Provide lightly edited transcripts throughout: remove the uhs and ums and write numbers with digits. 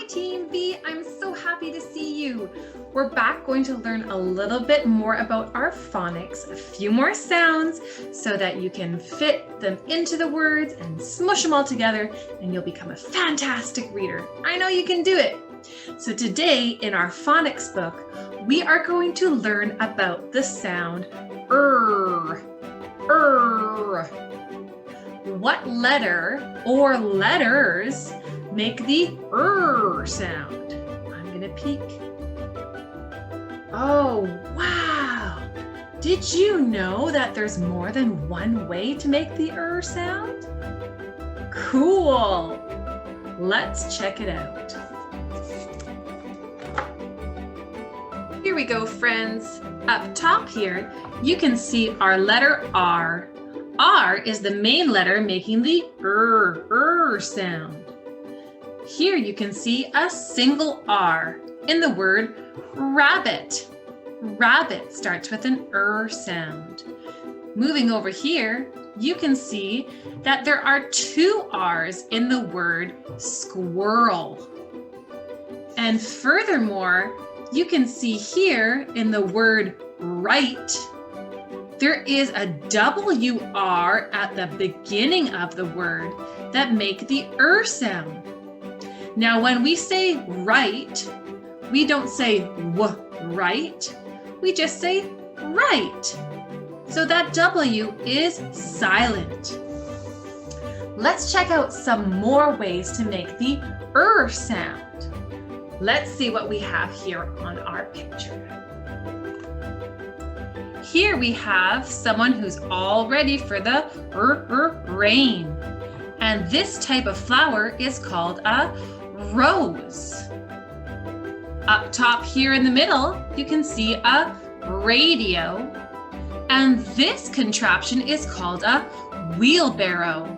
Team V, I'm so happy to see you. We're back going to learn a little bit more about our phonics, a few more sounds so that you can fit them into the words and smush them all together and you'll become a fantastic reader. I know you can do it. So today in our phonics book, we are going to learn about the sound er. What letter or letters make the sound? I'm gonna peek. Oh, wow. Did you know that there's more than one way to make the sound? Cool. Let's check it out. Here we go, friends. Up top here, you can see our letter R. R is the main letter making the sound. Here you can see a single R in the word rabbit. Rabbit starts with an sound. Moving over here, you can see that there are two R's in the word squirrel. And furthermore, you can see here in the word right, there is a WR at the beginning of the word that make the sound. Now, when we say right, we don't say right, we just say right. So that W is silent. Let's check out some more ways to make the sound. Let's see what we have here on our picture. Here we have someone who's all ready for the rain. And this type of flower is called a rose. Up top here in the middle, you can see a radio. And this contraption is called a wheelbarrow.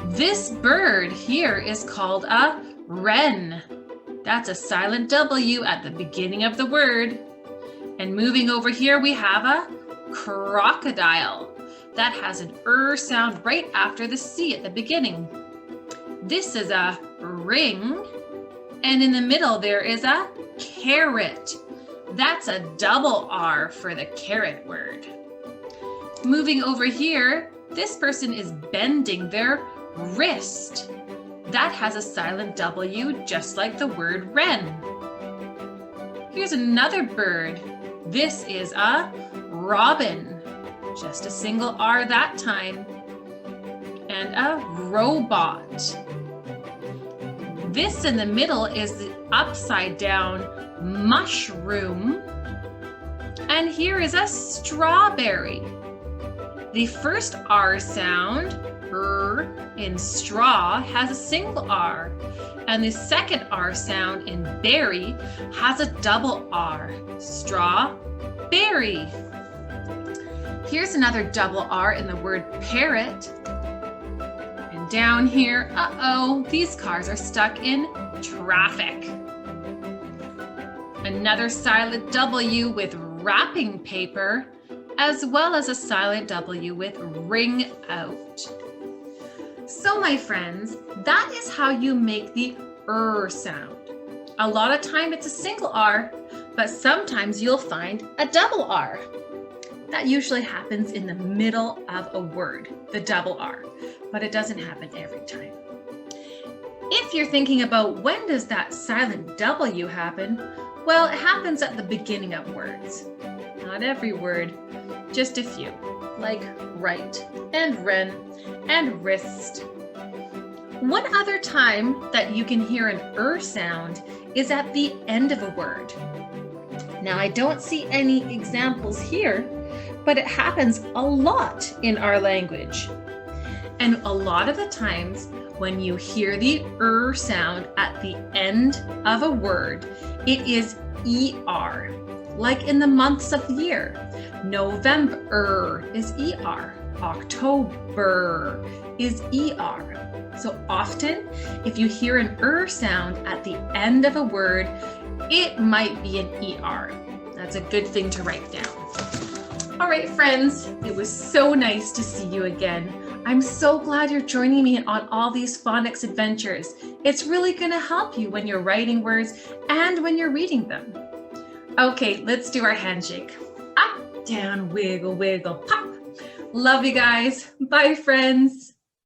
This bird here is called a wren. That's a silent W at the beginning of the word. And moving over here, we have a crocodile. That has an sound right after the C at the beginning. This is a ring. And in the middle, there is a carrot. That's a double R for the carrot word. Moving over here, this person is bending their wrist. That has a silent W, just like the word wren. Here's another bird. This is a robin. Just a single R that time. And a robot. This in the middle is the upside down mushroom. And here is a strawberry. The first R sound, in straw, has a single R. And the second R sound in berry has a double R. Strawberry. Here's another double R in the word parrot. And down here, these cars are stuck in traffic. Another silent W with wrapping paper, as well as a silent W with ring out. So my friends, that is how you make the sound. A lot of time it's a single R, but sometimes you'll find a double R. That usually happens in the middle of a word, the double R, but it doesn't happen every time. If you're thinking about when does that silent W happen, well, it happens at the beginning of words. Not every word, just a few, like right and wren and wrist. One other time that you can hear an sound is at the end of a word. Now, I don't see any examples here, but it happens a lot in our language. And a lot of the times when you hear the sound at the end of a word, it is ER, like in the months of the year. November is ER. October is ER. So often, if you hear an sound at the end of a word, it might be an ER. That's a good thing to write down. All right, friends, it was so nice to see you again. I'm so glad you're joining me on all these phonics adventures. It's really going to help you when you're writing words and when you're reading them. Okay, let's do our handshake. Up, down, wiggle, wiggle, pop. Love you guys. Bye, friends.